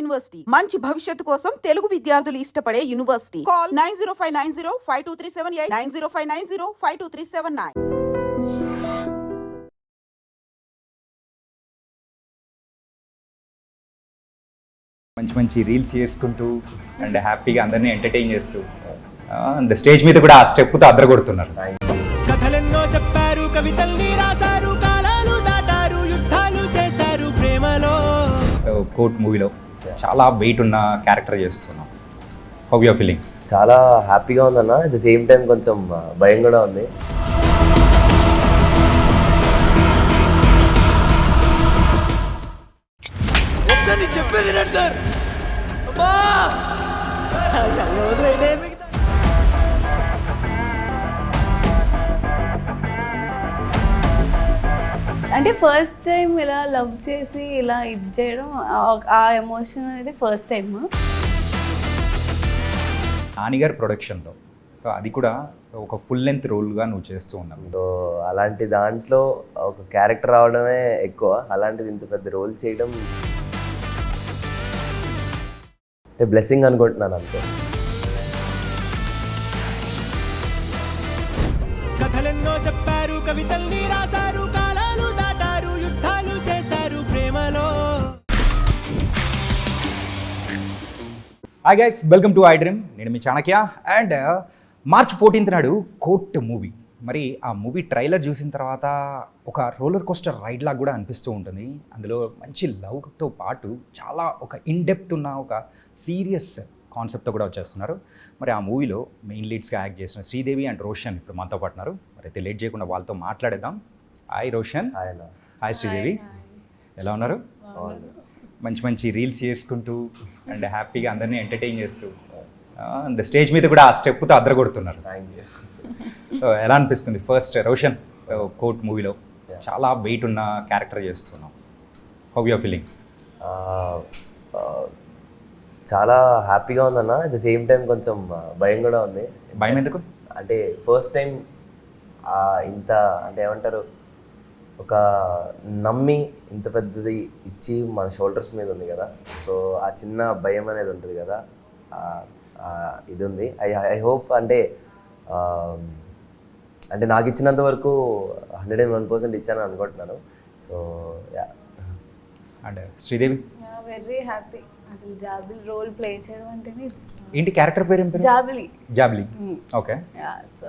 University మంచి భవిష్యత్తు కోసం తెలుగు విద్యార్థులు ఇష్టపడే యూనివర్సిటీ. కాల్ 9059052378 9059052379. మంచి మంచి రీల్స్ చేసుకుంటూ అండ్ హ్యాపీగా అందరినీ ఎంటర్టైన్ చేస్తూ అండ్ స్టేజ్ మీద కూడా ఆ స్టెప్తో అద్దరగొడుతున్నారు. కథలెన్నో చెప్పారు, కవితల్ని రాశారు, కాలాలు దాటారు, యుద్ధాలు చేశారు ప్రేమలో. కోర్ట్ మూవీలో చాలా వెయిట్ ఉన్న క్యారెక్టర్ చేస్తున్నాం. How you are feeling? చాలా హ్యాపీగా ఉందన్న, అట్ ద సేమ్ టైం కొంచెం భయం కూడా ఉంది. చెప్పేది సార్ అంటే ఫస్ట్ టైం ఇలా లవ్ చేసి ఇలా ఇది చేయడం, ఆ ఎమోషన్ అనేది ఫస్ట్ టైం. నానిగారి ప్రొడక్షన్లో సో అది కూడా ఒక ఫుల్ లెంత్ రోల్గా నువ్వు చేస్తూ ఉన్నావు. సో అలాంటి దాంట్లో ఒక క్యారెక్టర్ రావడమే ఎక్కువ, అలాంటిది ఇంత పెద్ద రోల్ చేయడం అంటే బ్లెస్సింగ్ అనుకుంటున్నాను అంతే. కథలెన్నో చెప్పారు, కవితల్ని రాశారు, కాలాలు దాటారు, యుద్ధాలు చేశారు ప్రేమలో. Hi guys, welcome to I dream. నేను మీ చాణక్య. అండ్ మార్చ్ 14th నాడు కోర్ట్ మూవీ, మరి ఆ మూవీ ట్రైలర్ చూసిన తర్వాత ఒక రోలర్ కోస్టర్ రైడ్ లాగా కూడా అనిపిస్తూ ఉంటుంది. అందులో మంచి లవ్తో పాటు చాలా ఒక ఇన్డెప్త్ ఉన్న ఒక సీరియస్ కాన్సెప్ట్తో కూడా వచ్చేస్తున్నారు. మరి ఆ మూవీలో మెయిన్ లీడ్స్గా యాక్ట్ చేసిన శ్రీదేవి అండ్ రోషన్ ఇప్పుడు మనతో పాటున్నారు. మరి అయితే లేట్ చేయకుండా వాళ్ళతో మాట్లాడేద్దాం. హాయ్ రోషన్. హాయ్ శ్రీదేవి, ఎలా ఉన్నారు? మంచి మంచి రీల్స్ చేసుకుంటూ అండ్ హ్యాపీగా అందరినీ ఎంటర్టైన్ చేస్తూ అండ్ స్టేజ్ మీద కూడా ఆ స్టెప్తో అద్దరగొడుతున్నారు. సో ఎలా అనిపిస్తుంది ఫస్ట్ రోషన్? సో కోర్ట్ మూవీలో చాలా వెయిట్ ఉన్న క్యారెక్టర్ చేస్తున్నాం. How you are feeling? చాలా హ్యాపీగా ఉందన్న, అట్ ద సేమ్ టైం కొంచెం భయం కూడా ఉంది. భయం ఎందుకు? అంటే ఫస్ట్ టైం ఇంత అంటే ఏమంటారు, ఒక నమ్మి ఇంత పెద్దది ఇచ్చి మన షోల్డర్స్ మీద ఉంది కదా, సో ఆ చిన్న భయం అనేది ఉంటుంది కదా, ఇది ఉంది. ఐ హోప్ అంటే అంటే నాకు ఇచ్చినంత వరకు 101% ఇచ్చాను అనుకుంటున్నాను. So yeah. And Sridevi? Very happy. అసలు జాబిలి రోల్ ప్లే చేయడం అంటేనే ఏంటి క్యారెక్టర్ పేరు? ఏం పేరు? Jabili. Jabli. Okay. Yeah, so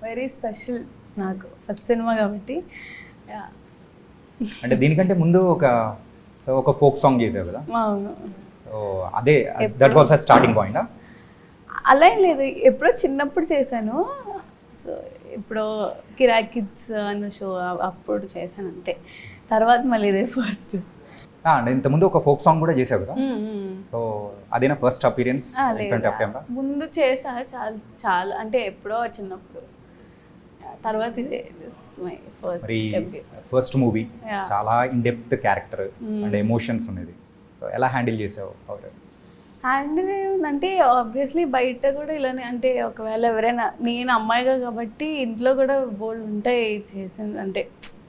very special నాకు ఫస్ట్ సినిమా కాబట్టి. యా. అంటే దీనికంటే ముందు ఒక ఫోక్ సాంగ్ చేసావు కదా? అవును. సో అదే that was a starting point? అలా ఏం లేదు, ఎప్పుడో చిన్నప్పుడు చేశాను. సో ఇప్పుడు కిరాక్ కిడ్స్ అన్న షో అప్పుడు చేశాను అంతే. తర్వాత మళ్ళీ ఇదే ఫస్ట్. అంటే ఇంతకుముందు ఒక ఫోక్ సాంగ్ కూడా చేసావు కదా? సో అదేనా first appearance in front of camera? ముందు చేసా చాలా అంటే ఎప్పుడో చిన్నప్పుడు. తర్వాత ఇదే మై ఫస్ట్ మూవీ. చాలా in depth character and emotions ఉన్నది. సో ఎలా హ్యాండిల్ చేసావు? హ్యాండిల్ ఏముందంటే ఆబ్వియస్లీ బయట కూడా ఇలానే, అంటే ఒకవేళ ఎవరైనా, నేను అమ్మాయిగా కాబట్టి ఇంట్లో కూడా బోల్డ్ ఉంటాయి చేసింది, అంటే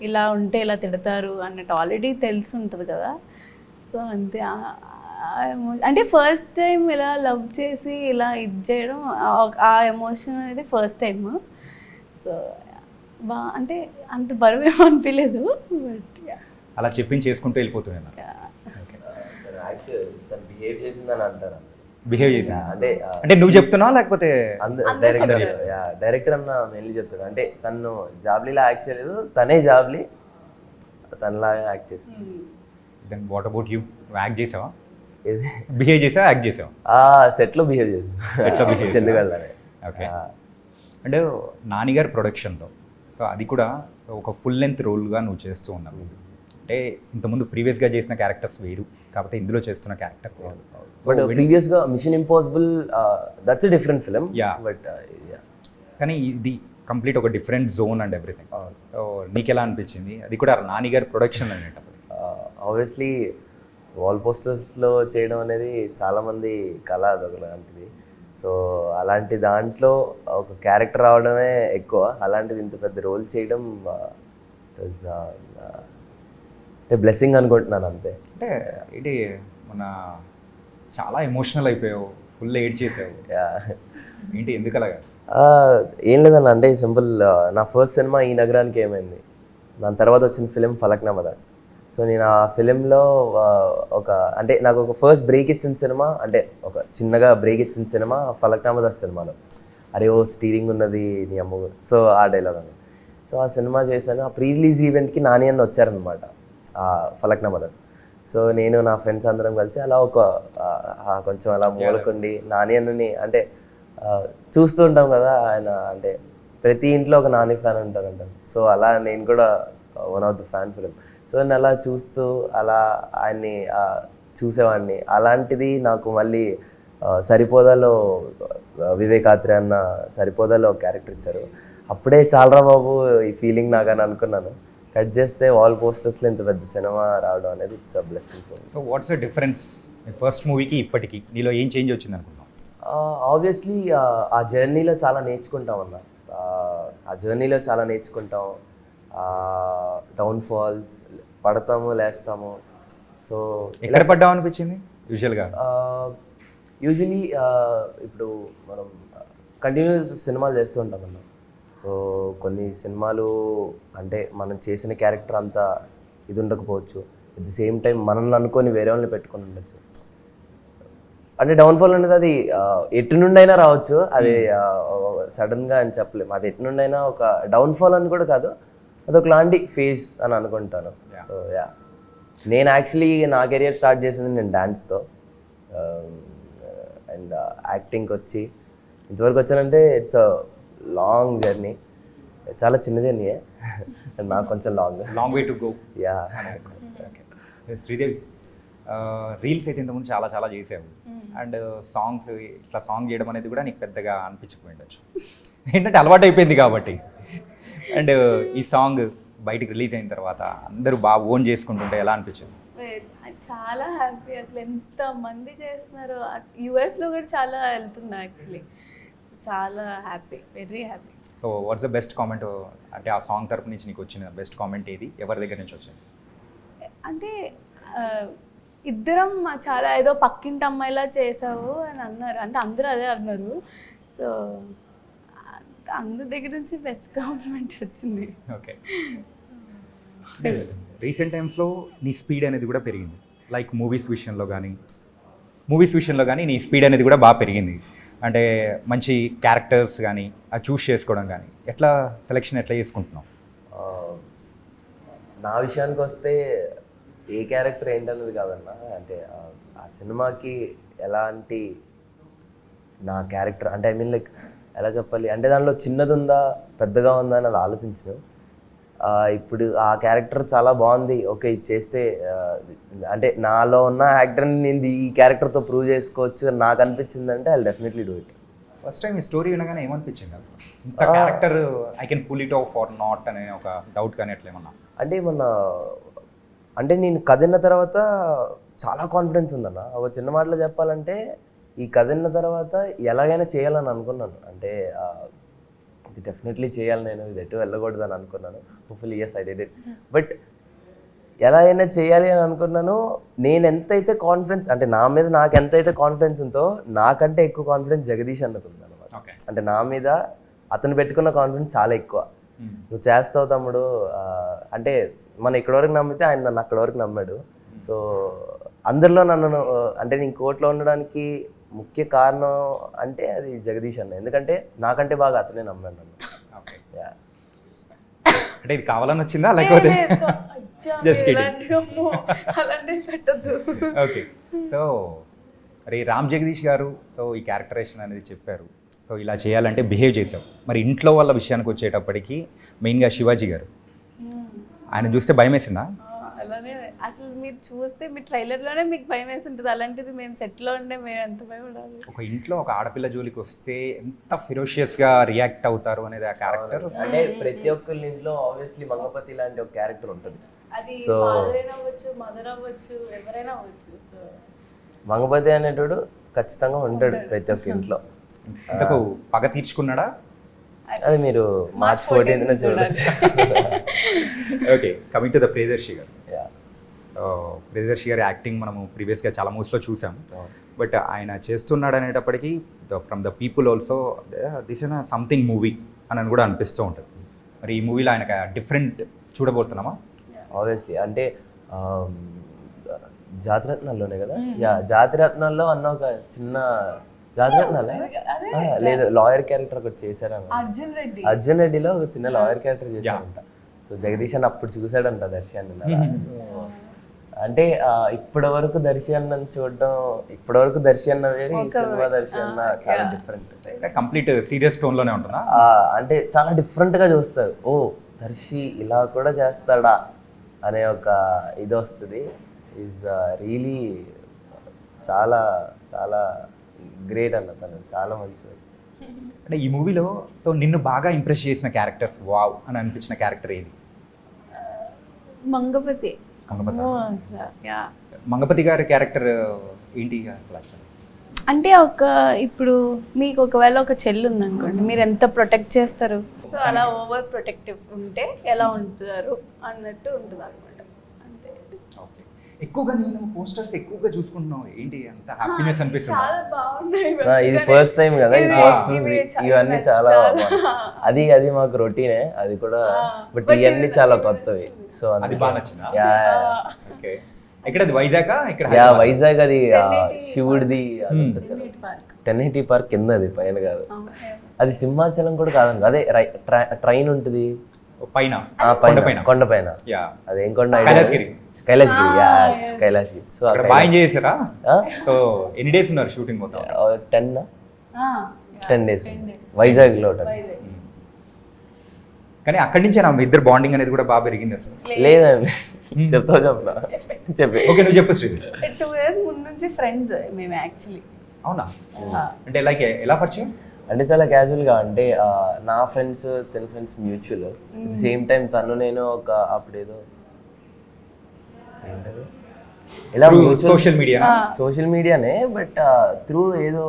ఇలా ఉంటే ఇలా తిడతారు అన్నట్టు ఆల్రెడీ తెలిసి ఉంటుంది కదా. సో అంతే. అంటే ఫస్ట్ టైం ఇలా లవ్ చేసి ఇలా ఇది చేయడం, ఆ ఎమోషన్ అనేది ఫస్ట్ టైం. సో అంటే అంత బరువు ఏమో అనిపించలేదు. బట్ అలా చెప్పించి చేసుకుంటూ వెళ్ళిపోతున్నాను. బిహేవ్ చేసిందని అంటారు. బిహేవ్ చేసా అంటే నువ్వు చెప్తున్నావా లేకపోతే డైరెక్టర్ అన్న మెయిన్లీ చెప్తాడు. అంటే తను జాబ్లీలా యాక్ట్ చేయలేదు, తనే జాబ్లీ తనలాగా యాక్ట్ చేసింది. Then what about you? Act చేసావా? ఇది బిహేవ్ చేసావా, యాక్ట్ చేసావా? సెట్లో బిహేవ్ చేసాను చందుగళ్ళనే. ఓకే. అంటే నానిగారి ప్రొడక్షన్లో సో అది కూడా ఒక ఫుల్ లెంత్ రోల్గా నువ్వు చేస్తూ ఉన్నావు. అంటే ఇంతకుముందు ప్రీవియస్గా చేసిన క్యారెక్టర్స్ వేరు, కాకపోతే ఇందులో చేస్తున్న క్యారెక్టర్ బట్ ప్రీవియస్గా mission impossible that's a different film. But కానీ ఇది కంప్లీట్ ఒక different zone and everything. So నీకు ఎలా అనిపించింది? అది కూడా నానిగారి ప్రొడక్షన్ అనేటప్పుడు. ఆబ్వియస్లీ వాల్ పోస్టర్స్లో చేయడం అనేది చాలామంది కళ, అదొకలాంటిది. సో అలాంటి దాంట్లో ఒక క్యారెక్టర్ రావడమే ఎక్కువ, అలాంటిది ఇంత పెద్ద రోల్ చేయడం అంటే బ్లెస్సింగ్ అనుకుంటున్నాను అంతే. అంటే ఇది మన చాలా ఎమోషనల్ అయిపోయావు, ఫుల్ ఏడ్ చేసావు. యా ఏంటి ఎందుకు అలాగా? ఏం లేదన్న, అంటే సింపుల్. నా ఫస్ట్ సినిమా ఈ నగరానికి ఏమైంది, దాని తర్వాత వచ్చిన ఫిలిం ఫలక్నామా దాస్. సో నేను ఆ ఫిలింలో ఒక అంటే నాకు ఒక ఫస్ట్ బ్రేక్ ఇచ్చిన సినిమా, అంటే ఒక చిన్నగా బ్రేక్ ఇచ్చిన సినిమా ఫలక్నామా దాస్ సినిమాలో. అరే ఓ స్టీరింగ్ ఉన్నది నీ అమ్మ, సో ఆ డైలాగ్ అని. సో ఆ సినిమా చేశాను. ఆ ప్రీ రిలీజ్ ఈవెంట్కి నాని అన్న వచ్చారనమాట ఫలక్నామా దాస్. సో నేను నా ఫ్రెండ్స్ అందరం కలిసి అలా ఒక కొంచెం అలా మూలకుండి నాని అన్నని అంటే చూస్తూ ఉంటాం కదా, ఆయన అంటే ప్రతి ఇంట్లో ఒక నాని ఫ్యాన్ ఉంటారంట. సో అలా నేను కూడా one of the fan film. So నేను అలా చూస్తూ అలా ఆయన్ని చూసేవాడిని. అలాంటిది నాకు మళ్ళీ సరిపోదాలో వివేకాత్రి అన్న సరిపోదాలో ఒక క్యారెక్టర్ ఇచ్చారు. అప్పుడే చాలరా బాబు ఈ ఫీలింగ్ నాకని అనుకున్నాను. కట్ చేస్తే వాల్ పోస్టర్స్లో ఇంత పెద్ద సినిమా రావడం అనేది it's a blessing. So what's the difference first మూవీకి ఇప్పటికి, నీలో ఏం చేంజ్ వచ్చింది అనుకున్నావు? ఆబ్వియస్లీ ఆ జర్నీలో చాలా నేర్చుకుంటాం అన్న. ఆ జర్నీలో చాలా నేర్చుకుంటాం. డౌన్ఫాల్స్, పడతాము లేస్తాము. సో ఎక్కడ పడ్డావు అనిపించింది యూజువల్గా? యూజువలీ ఇప్పుడు మనం కంటిన్యూస్ సినిమాలు చేస్తూ ఉంటాం అన్న. సో కొన్ని సినిమాలు అంటే మనం చేసిన క్యారెక్టర్ అంతా ఇది ఉండకపోవచ్చు, అట్ ది సేమ్ టైం మనల్ని అనుకొని వేరే వాళ్ళని పెట్టుకొని ఉండొచ్చు. అంటే డౌన్ఫాల్ అనేది అది ఎటు నుండి అయినా రావచ్చు, అది సడన్గా అని చెప్పలేము. అది ఎటు నుండి అయినా ఒక డౌన్ఫాల్ అని కూడా కాదు, అది ఒక లాంటి ఫేజ్ అని అనుకుంటాను. సో యా, నేను యాక్చువల్లీ నా కెరియర్ స్టార్ట్ చేసింది నేను డాన్స్తో, అండ్ యాక్టింగ్కి వచ్చి ఇంతవరకు వచ్చానంటే ఇట్స్ అ లాంగ్ జర్నీ. చాలా చిన్న జర్నీయే, నాకు కొంచెం long way to go. Yeah. Sridevi, reels అయితే ఇంతకుముందు చాలా చాలా చేసావు, అండ్ సాంగ్స్ ఇట్లా సాంగ్ చేయడం అనేది కూడా నీకు పెద్దగా అనిపించకపోయి ఉండొచ్చు, ఏంటంటే అలవాటు అయిపోయింది కాబట్టి. అండ్ ఈ సాంగ్ బయటికి రిలీజ్ అయిన తర్వాత అందరూ బాగా ఓన్ చేసుకుంటుంటే ఎలా అనిపించింది? చాలా హ్యాపీ. అసలు ఎంతమంది చేస్తున్నారు, యూఎస్లో కూడా చాలా వెళ్తుంది యాక్చువల్లీ. చాలా happy, very happy. So what's the best comment, అంటే ఆ సాంగ్ తరపు నుంచి నీకు వచ్చిన బెస్ట్ కామెంట్ ఏది, ఎవరి దగ్గర నుంచి వచ్చింది? అంటే ఇద్దరం చాలా ఏదో పక్కింటి అమ్మాయిలా చేసావు అని అన్నారు, అంటే అందరూ అదే అన్నారు. సో అందరి దగ్గర నుంచి బెస్ట్ కాంప్లిమెంట్ వచ్చింది. ఓకే. రీసెంట్ టైమ్స్లో నీ స్పీడ్ అనేది కూడా పెరిగింది, లైక్ మూవీస్ విషయంలో కానీ నీ స్పీడ్ అనేది కూడా బాగా పెరిగింది. అంటే మంచి క్యారెక్టర్స్ కానీ అది చూస్ చేసుకోవడం కానీ ఎట్లా సెలెక్షన్ ఎట్లా చేసుకుంటున్నావు? నా విషయానికి వస్తే ఏ క్యారెక్టర్ ఏంటన్నది కాదన్నా, అంటే ఆ సినిమాకి ఎలాంటి నా క్యారెక్టర్ అంటే ఐ మీన్ లైక్ ఎలా చెప్పాలి అంటే దానిలో చిన్నది ఉందా పెద్దగా ఉందా అని అది ఆలోచించను. ఇప్పుడు ఆ క్యారెక్టర్ చాలా బాగుంది, ఓకే ఇది చేస్తే అంటే నాలో ఉన్న యాక్టర్ని నేను ఈ క్యారెక్టర్తో ప్రూవ్ చేసుకోవచ్చు అని నాకు అనిపించింది అంటే I definitely do it. First time ఈ స్టోరీ వినగానే ఏమనిపించింది అసలు? ఇంత character I can pull it off or not అనే ఒక డౌట్ కానీ అట్లా ఏమన్నా? అంటే ఏమన్నా అంటే నేను కథ విన్న తర్వాత చాలా కాన్ఫిడెన్స్ ఉందన్న. ఒక చిన్న మాటలో చెప్పాలంటే ఈ కథ విన్న తర్వాత ఎలాగైనా చేయాలని అనుకున్నాను. అంటే ఇది డెఫినెట్లీ చేయాలి, నేను ఇది ఎటు వెళ్ళకూడదని అనుకున్నాను. Hopefully as I did it. But ఎలా అయినా చేయాలి అని అనుకున్నాను. నేను ఎంతైతే కాన్ఫిడెన్స్ అంటే నా మీద నాకు ఎంతైతే కాన్ఫిడెన్స్ ఉందో నాకంటే ఎక్కువ కాన్ఫిడెన్స్ జగదీష్ అన్నకు ఉంది అనమాట. అంటే నా మీద అతను పెట్టుకున్న కాన్ఫిడెన్స్ చాలా ఎక్కువ. నువ్వు చేస్తావు తమ్ముడు అంటే మనం ఇక్కడి వరకు నమ్మితే ఆయన నన్ను అక్కడి వరకు నమ్మాడు. సో అందరిలో నన్ను అంటే నేను కోర్టులో ఉండడానికి ముఖ్య కారణం అంటే అది జగదీష్ అన్న, ఎందుకంటే నాకంటే బాగా అతనే నమ్మాడు నన్ను. అంటే ఇది కావాలని వచ్చిందా లేకపోతే? ఓకే. సో మరి రామ్ జగదీష్ గారు సో ఈ క్యారెక్టరేషన్ అనేది చెప్పారు, సో ఇలా చేయాలంటే బిహేవ్ చేశావు. మరి ఇంట్లో వాళ్ళ విషయానికి వచ్చేటప్పటికి మెయిన్గా శివాజీ గారు, ఆయన చూస్తే భయం వేసిందా? అలానే అసలు మీరు చూస్తే మీ ట్రైలర్లోనే మీకు భయం వేసి ఉంటుంది. అలాంటిది మేము సెట్లో ఉండే మేము ఎంత భయపడాలి. ఒక ఇంట్లో ఒక ఆడపిల్ల జోలికి వస్తే ఎంత ఫిరోషియస్గా రియాక్ట్ అవుతారు అనేది ఆ క్యారెక్టర్. అంటే ప్రతి ఒక్కరి ఇంట్లో ఆబ్వియస్లీ మంగపతి లాంటి ఒక క్యారెక్టర్ ఉంటుంది. అది ఫాదర్ అయినా అవ్వచ్చు, మదర్ అవ్వచ్చు, ఎవరైనా అవ్వచ్చు. సో మంగపతి అనేటోడు ఖచ్చితంగా ఉంటాడు ప్రతి ఒక్క ఇంట్లో. ఇంతకు పగ తీర్చుకున్నాడా? అది మీరు March 14th చూడొచ్చు. Okay, coming to the Priyadarshi గారు, ప్రియదర్శి గారి యాక్టింగ్ మనము ప్రీవియస్గా చాలా మూవీస్లో చూసాం. బట్ ఆయన చేస్తున్నాడు అనేటప్పటికీ from the people also this is something movie అని కూడా అనిపిస్తూ ఉంటుంది. మరి ఈ మూవీలో ఆయనకు డిఫరెంట్ చూడబోతున్నామా? ఆబ్వియస్లీ అంటే జాతిరత్నాల్లోనే కదా, యా జాతిరత్నాల్లో అన్న ఒక చిన్న జాతిరత్నాలే లేదు లాయర్ క్యారెక్టర్ ఒకటి చేశారన్న, అర్జున్ రెడ్డిలో ఒక చిన్న లాయర్ క్యారెక్టర్ చేశారంట. సో జగదీష్ అన్న అప్పుడు చూసాడంట దర్శి అన్న. అంటే ఇప్పటి వరకు దర్శి అన్నని చూడడం, ఇప్పటి వరకు దర్శి అన్న వేరే, ఈ సినిమా దర్శి అన్న చాలా డిఫరెంట్, కంప్లీట్ సీరియస్ టోన్లోనే ఉంటుందా? అంటే చాలా డిఫరెంట్గా చూస్తారు. ఓ దర్శి ఇలా కూడా చేస్తాడా అనే ఒక ఇది వస్తుంది. ఈజ్ రియలీ చాలా చాలా గ్రేట్ అన్న, తను చాలా మంచి వ్యక్తి. అంటే ఈ మూవీలో సో నిన్ను బాగా ఇంప్రెస్ చేసిన క్యారెక్టర్స్, వావ్ అని అనిపించిన క్యారెక్టర్ ఏది? మంగపతి. మంగపతి గారి క్యారెక్టర్ ఏంటి? అంటే ఇప్పుడు మీకు ఒకవేళ ఒక చెల్లి ఉందనుకోండి, మీరు ఎంత ప్రొటెక్ట్ చేస్తారు, సో అలా ఓవర్ ప్రొటెక్టివ్ ఉంటే ఎలా ఉంటారు అన్నట్టు ఉంటుంది అనమాట. అంతే. ఓకే. ఎక్కువగా నేను పోస్టర్స్ ఎక్కువగా చూసుకుంటున్నాను, ఏంటి అంత హ్యాపీనెస్ అనిపిస్తుంది? చాలా బాగున్నాయి. ఇది ఫస్ట్ టైం కదా ఈ పోస్టర్స్, ఇవన్నీ చాలా అది మాకు రొటీనే అది కూడా, బట్ ఇవన్నీ చాలా కొత్తవి. సో అది బాగా నచ్చిందా? ఓకే. ఇక్కడ వైజాగ్, ఇక్కడ యా వైజాగ్, అది శివుడిది 1080 పార్క్ కింద, అది పైన కాదు, అది సింహాచలం కూడా కాదండి, అదే ట్రైన్ ఉంటుంది పైన కొండపైన, అదేం కొండ? కైలాసగిరి. సో అక్కడ బాగా ఎంజాయ్ చేశారా? సో ఎన్ని డేస్ ఉన్నారు షూటింగ్ మొత్తం? 10 days వైజాగ్ లో. కానీ అక్కడి నుంచే నా ఇద్దరు బాండింగ్ అనేది కూడా బాగా పెరిగింది అసలు. లేదండి, చెప్పనా చెప్పి. ఓకే, నువ్వు చెప్పు శ్రీది. 2 years ముందు నుంచి ఫ్రెండ్స్ మేము యాక్చువల్లీ. అవునా? అంటే లైక్ ఎలా పరిచయం? అంటే చాలా క్యాజువల్గా, అంటే నా ఫ్రెండ్స్ తన ఫ్రెండ్స్ మ్యూచువల్, సేమ్ టైం తను నేను ఒక అప్పుడేదో ఏంటది ఇలా సోషల్ మీడియానే, బట్ త్రూ ఏదో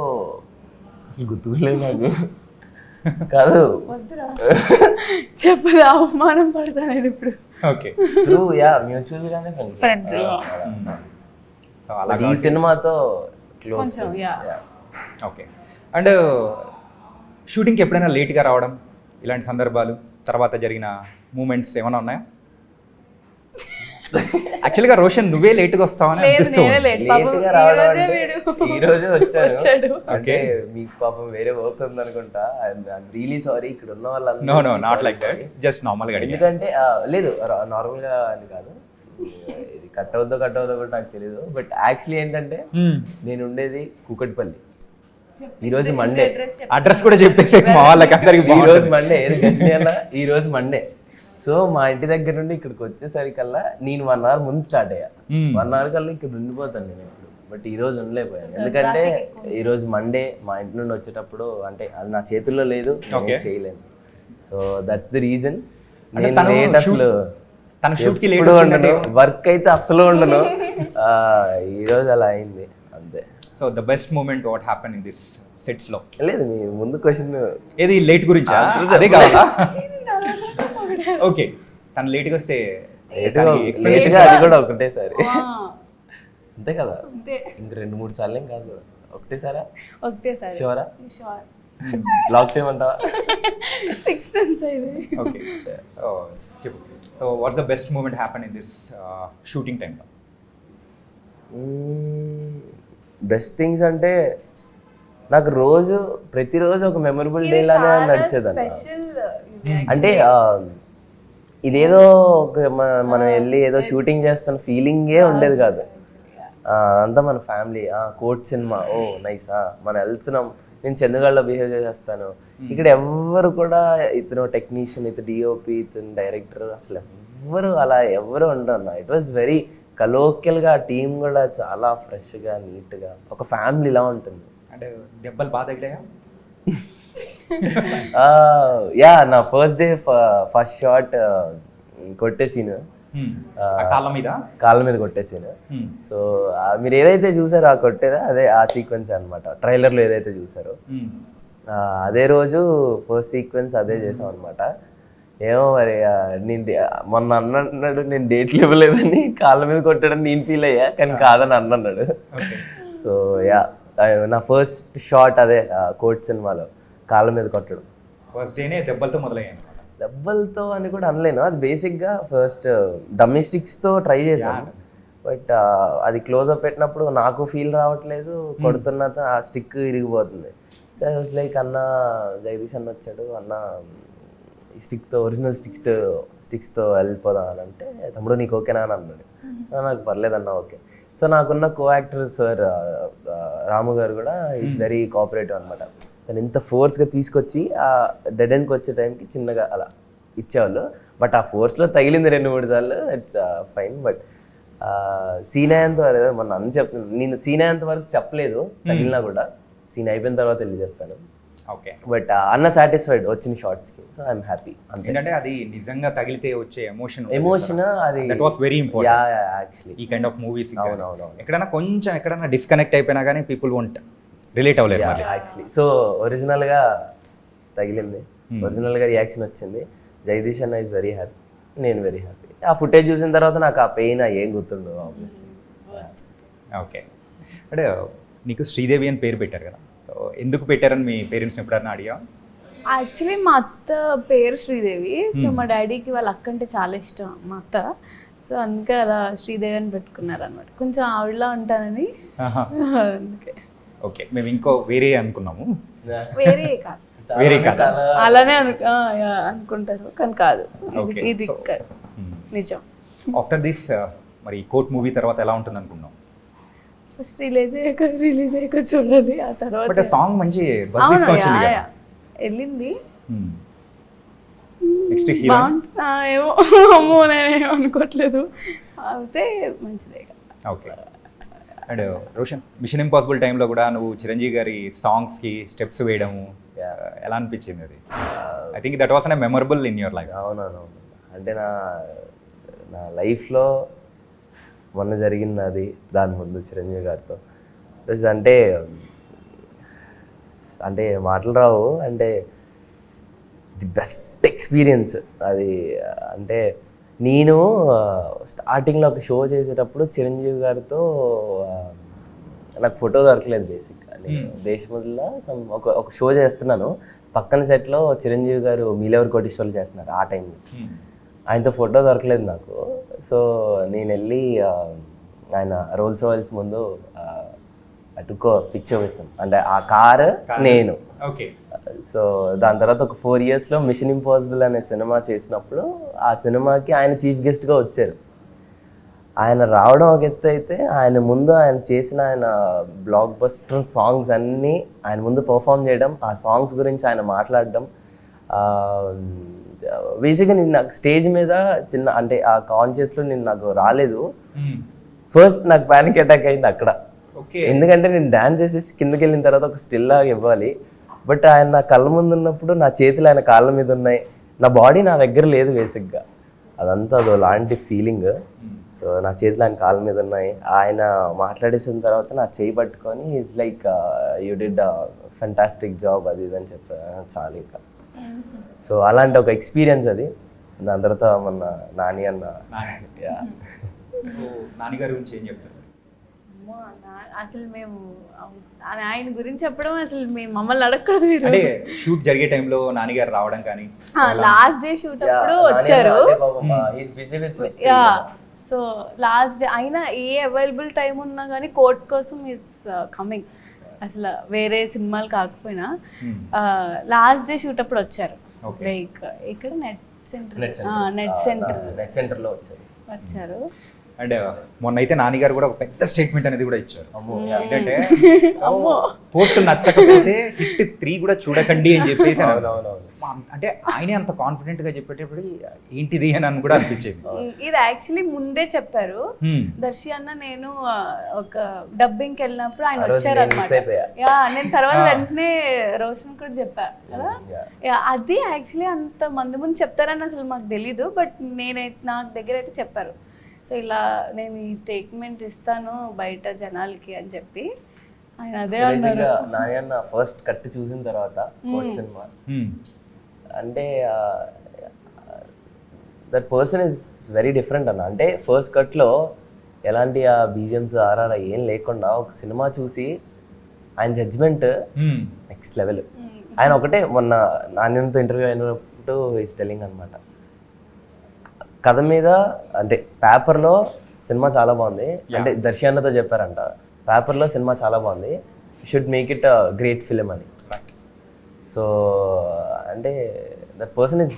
అసలు గుర్తులేదు నాకు. కాదు చెప్పదు, అవమానం పడతాను నేను ఇప్పుడు. ఓకే. త్రూ మ్యూచువల్ గానే ఫ్రెండ్స్. సో అలా ఈ సినిమాతో క్లోజ్. ఓకే. అండ్ షూటింగ్కి ఎప్పుడైనా లేట్గా రావడం, ఇలాంటి సందర్భాలు, తర్వాత జరిగిన మూమెంట్స్ ఏమైనా ఉన్నాయా? యాక్చువల్గా రోషన్ నువ్వే లేట్గా వస్తావని అనిపిస్తుంది. లేట్గా రావడం అంటే ఈ రోజే వచ్చాను. అంటే మీకు పాపం వేరే వర్క్ ఉంది అనుకుంటా. I'm really sorry. ఇక్కడ ఉన్న వాళ్ళందరూ no not like that, just నార్మల్గా. ఎందుకంటే లేదు నార్మల్గా అని కాదు, ఇది కట్ అవుతుందో కూడా నాకు తెలియదు. బట్ యాక్చువల్లీ ఏంటంటే నేను ఉండేది కూకట్పల్లి. ఈరోజు మండే, అడ్రస్ కూడా చెప్పేసి మా వాళ్ళకి అందరికి. ఈ రోజు మండే. సో మా ఇంటి దగ్గర నుండి ఇక్కడికి వచ్చేసరికల్లా నేను 1 hour ముందు స్టార్ట్ అయ్యా. 1 hour కల్లా ఇక్కడ ఉండిపోతాను నేను ఇప్పుడు. బట్ ఈ రోజు ఉండలేకపోయాను, ఎందుకంటే ఈ రోజు మండే. మా ఇంటి నుండి వచ్చేటప్పుడు అంటే అది నా చేతుల్లో లేదు, చేయలేను. So that's the reason. నేను లేట్ అసలు ఎప్పుడు ఉండను, వర్క్ అయితే అసలు ఉండను. ఈరోజు అలా అయింది అంతే. So the best moment what happen in this sets లో? లేదు మీ ముందు క్వశ్చన్ ఏది లేట్ గురించా? అదే కావాలా? ఓకే. తను లేట్గా వస్తే అది కూడా ఒకటేసారి అంతే కదా, ఇంక 2-3 సార్లు ఏం కాదు, ఒకటేసారా? షూరా? బ్లాక్ చేయమంటావా? ఓకే. చెప్పు. So what's the best moment happen in this shooting టైంలో? బెస్ట్ థింగ్స్ అంటే నాకు ప్రతిరోజు ఒక మెమరబుల్ డే లానే నడిచేదన్న. అంటే ఇదేదో మనం వెళ్ళి ఏదో షూటింగ్ చేస్తున్న ఫీలింగే ఉండేది కాదు. అంతా మన ఫ్యామిలీ, కోర్ట్ సినిమా, ఓ నైస్, మనం వెళ్తున్నాం, నేను చందుగాళ్ళలో బిహేవ్ చేసేస్తాను. ఇక్కడ ఎవ్వరు కూడా ఇతను టెక్నీషియన్, ఇతను డిఓపి, ఇతను డైరెక్టర్, అసలు ఎవ్వరు ఉండరు అన్న. ఇట్ వాజ్ వెరీ కలోక్యల్గా. టీం కూడా చాలా ఫ్రెష్గా, నీట్గా, ఒక ఫ్యామిలీలా ఉంటుంది. అంటే దెబ్బలు బాగా తగిలాయా? నా ఫస్ట్ డే ఫస్ట్ షాట్ కొట్టేసీను, కాళ్ళ మీద కొట్టేసీను. సో మీరు ఏదైతే చూసారో ఆ కొట్టేదా అదే ఆ సీక్వెన్స్ అనమాట. ట్రైలర్లో ఏదైతే చూసారో అదే రోజు ఫస్ట్ సీక్వెన్స్ అదే చేసాం అనమాట. ఏమో మరి మొన్న అన్నాడు నేను డేట్లు ఇవ్వలేదని కాళ్ళ మీద కొట్టాడని నేను ఫీల్ అయ్యా, కానీ కాదని అన్నాడు. సో యా, నా ఫస్ట్ షాట్ అదే కోర్ట్ సినిమాలో కాళ్ళ మీద కొట్టడం. ఫస్ట్ డేనే దెబ్బలతో మొదలయ్యాను. దెబ్బలతో అని కూడా అనలేను, అది బేసిక్గా ఫస్ట్ డమ్మీ స్టిక్స్తో ట్రై చేశాను. బట్ అది క్లోజ్అప్ పెట్టినప్పుడు నాకు ఫీల్ రావట్లేదు, కొడుతున్న ఆ స్టిక్ ఇరిగిపోతుంది. సో ఐ వాజ్ లైక్, అన్న జగదీష్ అన్న వచ్చాడు, అన్న ఈ స్టిక్తో ఒరిజినల్ స్టిక్స్తో వెళ్ళిపోదాం అని అంటే, తమ్ముడు నీకు ఓకేనా అని అన్నాడు. నాకు పర్లేదన్న ఓకే. సో నాకున్న కో యాక్టర్ సార్ రాము గారు కూడా ఈజ్ వెరీ కోఆపరేటివ్ అనమాట. తను ఇంత ఫోర్స్గా తీసుకొచ్చి ఆ డెడ్ ఎండ్కి వచ్చే టైంకి చిన్నగా అలా ఇచ్చేవాళ్ళు. బట్ ఆ ఫోర్స్లో తగిలింది 2-3 సార్లు, ఇట్స్ ఫైన్. బట్ సీన్ అయ్యేంత వరకు మొన్న అన్న చెప్తున్నాను, నేను సీన్ అయ్యేంత వరకు చెప్పలేదు, తగిలినా కూడా సీన్ అయిపోయిన తర్వాత వెళ్ళి చెప్పాను. ఓకే. బట్ అన్న సాటిస్ఫైడ్ వచ్చిన షార్ట్స్కి, సో ఐఎమ్ హ్యాపీ. అంతే. ఎందుకంటే అది నిజంగా తగిలితే వచ్చే ఎమోషన్ అది that was very important actually. ఈ కైండ్ ఆఫ్ మూవీస్ అవునవును. ఎక్కడైనా డిస్కనెక్ట్ అయిపోయినా కానీ పీపుల్ వోంట్ రిలేట్ అవ్వలేదు యాక్చువల్లీ. సో ఒరిజినల్గా తగిలింది, ఒరిజినల్గా రియాక్షన్ వచ్చింది. జగదీష్ అన్న ఈజ్ వెరీ హ్యాపీ, నేను వెరీ హ్యాపీ. ఆ ఫుటేజ్ చూసిన తర్వాత నాకు ఆ పెయిన్ ఏం గుర్తుండదు ఆబ్వియస్లీ. ఓకే. అంటే నీకు శ్రీదేవి అని పేరు పెట్టారు కదా, సో ఎందుకు పెట్టారని మీ పేరెంట్స్ని ఎప్పుడన్నా అడిగా? యాక్చువల్లీ మా అత్త పేరు శ్రీదేవి. సో మా డాడీకి వాళ్ళ అక్క అంటే చాలా ఇష్టం మా అత్త. సో అందుకే అలా శ్రీదేవి అని పెట్టుకున్నారు అనమాట. కొంచెం ఆవిడలా ఉంటానని అందుకే. ఓకే, మేము ఇంకో వేరే అనుకున్నాము. వేరే కాదు, వేరే కాదు, అలానే అనుకుంటారు కానీ కాదు, Okay. ఇది నిజం. ఆఫ్టర్ దిస్ మరి కోర్ట్ మూవీ తర్వాత ఎలా ఉంటుంది అనుకున్నాం? ఫస్ట్ రిలీజ్ అయ్యాక చూడాలి, ఆ తర్వాత బట్ సాంగ్ మంచి బస్ తీసుకొచ్చింది కదా. వెళ్ళింది. నెక్స్ట్ హీరో ఏమో అమ్మో నేనేం అనుకోవట్లేదు, అయితే మంచిదే. Okay. And Roshan, mission impossible టైంలో కూడా నువ్వు చిరంజీవి గారి సాంగ్స్కి స్టెప్స్ వేయడము ఎలా అనిపించింది? అది I think that was an memorable in your life. అవునవును. అంటే నా లైఫ్లో మొన్న జరిగింది అది, దాని ముందు చిరంజీవి గారితో అంటే మాటలు రావు. అంటే ది బెస్ట్ ఎక్స్పీరియన్స్ అది. అంటే నేను స్టార్టింగ్లో ఒక షో చేసేటప్పుడు చిరంజీవి గారితో నాకు ఫోటో దొరకలేదు బేసిక్గా. నేను దేశముద్దులో ఒక షో చేస్తున్నాను, పక్కన సెట్లో చిరంజీవి గారు మీలెవర్ కోటీశ్వర్లు చేస్తున్నారు ఆ టైంలో. ఆయనతో ఫోటో దొరకలేదు నాకు. సో నేను వెళ్ళి ఆయన రోల్స్ రాయల్స్ ముందు అటుకో పిక్చర్ పెట్టాను, అంటే ఆ కారు నేను. ఓకే. సో దాని తర్వాత ఒక 4 yearsలో మిషన్ ఇంపాసిబుల్ అనే సినిమా చేసినప్పుడు ఆ సినిమాకి ఆయన చీఫ్ గెస్ట్గా వచ్చారు. ఆయన రావడం ఒక ఎత్తు అయితే, ఆయన ముందు ఆయన చేసిన ఆయన బ్లాక్ బస్టర్ సాంగ్స్ అన్నీ ఆయన ముందు పర్ఫామ్ చేయడం, ఆ సాంగ్స్ గురించి ఆయన మాట్లాడడం. బేసిక్గా నేను నాకు స్టేజ్ మీద చిన్న అంటే ఆ కాన్షియస్లో నాకు రాలేదు. ఫస్ట్ నాకు ప్యానిక్ అటాక్ అయింది అక్కడ. ఎందుకంటే నేను డ్యాన్స్ చేసేసి కిందకి వెళ్ళిన తర్వాత ఒక స్టిల్ లాగా ఇవ్వాలి. బట్ ఆయన నా కళ్ళ ముందు ఉన్నప్పుడు నా చేతులు ఆయన కాళ్ళ మీద ఉన్నాయి, నా బాడీ నా దగ్గర లేదు బేసిక్గా. అదంతా అదో లాంటి ఫీలింగ్. సో నా చేతులు ఆయన కాళ్ళ మీద ఉన్నాయి. ఆయన మాట్లాడేసిన తర్వాత నా చేయి పట్టుకొని is like you did fantastic job అది ఇది అని చెప్పాను. చాలు ఇంకా. సో అలాంటి ఒక ఎక్స్పీరియన్స్ అది. దాని తర్వాత మొన్న నాని అన్న నాన్నగారి గురించి ఏం చెప్తారు? అసలు మేము ఆయన గురించి చెప్పడం అసలు మేము మమ్మల్ని అడగకూడదు. మీరు అంటే షూట్ జరిగే టైంలో నాన్నగారు రావడం కానీ, లాస్ట్ డే షూట్ అప్పుడు వచ్చారు. సో లాస్ట్ డే అయినా ఏ అవైలబుల్ టైం ఉన్నా కానీ కోర్ట్ కోసం ఈస్ కమింగ్. అసలు వేరే సినిమాలు కాకపోయినా లాస్ట్ డే షూట్ అప్పుడు వచ్చారు. లైక్ ఇక్కడ నెట్ సెంటర్లో వచ్చారు. అండ్ మొన్న అయితే నాన్నగారు కూడా ఒక పెద్ద స్టేట్మెంట్ అనేది కూడా ఇచ్చారు. ఏంటంటే కోర్టు నచ్చకపోతే హిట్ 3 కూడా చూడకండి అని చెప్పేసి. అంటే ఆయనే అంత కాన్ఫిడెంట్ గా చెప్పేటప్పుడు ఏంటిది అని కూడా అనిపించేది. ఇది యాక్చువల్లీ ముందే చెప్పారు. దర్శి అన్న నేను ఒక డబ్బింగ్కి వెళ్ళినప్పుడు ఆయన వచ్చారు అనమాట. నేను తర్వాత వెంటనే రోషన్ కూడా చెప్పా కదా. అది యాక్చువల్లీ అంత మంది ముందు చెప్తారని అసలు మాకు తెలీదు. బట్ నేనైతే నాకు దగ్గర అయితే చెప్పారు. సో ఇలా నేను ఈ స్టేట్మెంట్ ఇస్తాను బయట జనాలకి అని చెప్పి ఆయన అదే అన్నారు. నాయన్న ఫస్ట్ కట్ చూసిన తర్వాత కోర్ట్ సినిమా అంటే that person is very different అన్న. అంటే ఫస్ట్ కట్లో ఎలాంటి ఆ బీజిఎమ్స్ ఆర్ఆర్ ఏం లేకుండా ఒక సినిమా చూసి ఆయన జడ్జ్మెంట్ నెక్స్ట్ లెవెల్. ఆయన ఒకటే మొన్న నాణ్యంతో ఇంటర్వ్యూ అయినప్పుడు ఈస్ టెల్లింగ్ అనమాట, కథ మీద అంటే పేపర్లో సినిమా చాలా బాగుంది, అంటే దర్శనతో చెప్పారంట పేపర్లో సినిమా చాలా బాగుంది, should make it a great film అని. సో అంటే దట్ పర్సన్ ఇస్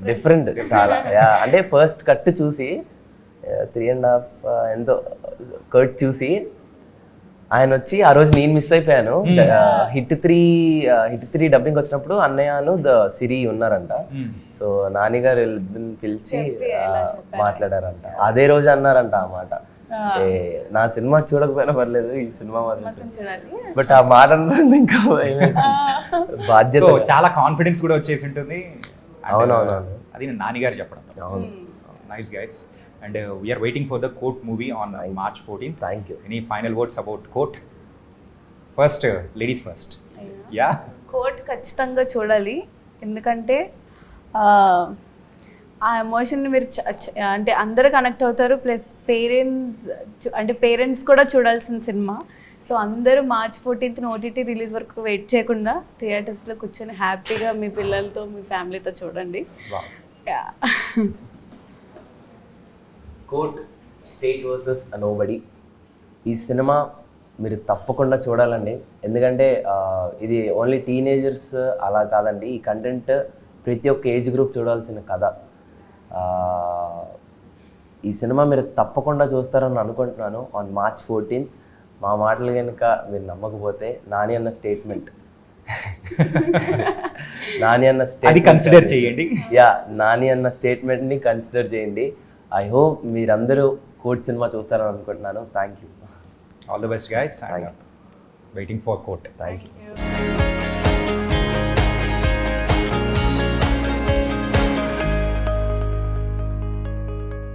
డిఫరెంట్ చాలా. అంటే ఫస్ట్ కట్ చూసి 3.5 ఎంతో కట్ చూసి ఆయన వచ్చి ఆ రోజు నేను మిస్ అయిపోయాను. హిట్ 3 డబ్బింగ్ వచ్చినప్పుడు అన్నయ్యను సిరి ఉన్నారంట. సో నానిగారు పిలిచి మాట్లాడారంట. అదే రోజు అన్నారంట ఆ మాట, నా సినిమా చూడకపోయినా పర్లేదు ఈ సినిమా మాత్రం చూడాలి. బట్ ఆ మాట ఇంకా బాధ్యత, చాలా కాన్ఫిడెన్స్ కూడా వచ్చేసి ఉంటుంది. అవునవునవును, అది నానిగారు చెప్పడం. అవును. Nice guys. And we are waiting for the Court movie on March 14th. Thank you. Any final words about Court? First, ladies first. Yeah. Court ఖచ్చితంగా చూడాలి, ఎందుకంటే ఆ ఎమోషన్ని మీరు అంటే అందరూ కనెక్ట్ అవుతారు. ప్లస్ పేరెంట్స్ కూడా చూడాల్సిన సినిమా. సో అందరూ March 14th ఓటీటీ రిలీజ్ వరకు వెయిట్ చేయకుండా థియేటర్స్లో కూర్చొని హ్యాపీగా మీ పిల్లలతో మీ ఫ్యామిలీతో చూడండి. కోర్ట్ స్టేట్ వర్సెస్ నోబడీ ఈ సినిమా మీరు తప్పకుండా చూడాలండి. ఎందుకంటే ఇది ఓన్లీ టీనేజర్స్ అలా కాదండి, ఈ కంటెంట్ ప్రతి ఒక్క ఏజ్ గ్రూప్ చూడాల్సిన కథ. ఈ సినిమా మీరు తప్పకుండా చూస్తారని అనుకుంటున్నాను ఆన్ March 14th. మా మాటలు కనుక మీరు నమ్మకపోతే నాని అన్న స్టేట్మెంట్ కన్సిడర్ చేయండి. నాని అన్న స్టేట్మెంట్ని కన్సిడర్ చేయండి. ఐ హోప్ మీరందరూ కోర్ట్ సినిమా చూస్తారని అనుకుంటున్నాను. Thank you. All the best guys. Waiting for Court. Thank you.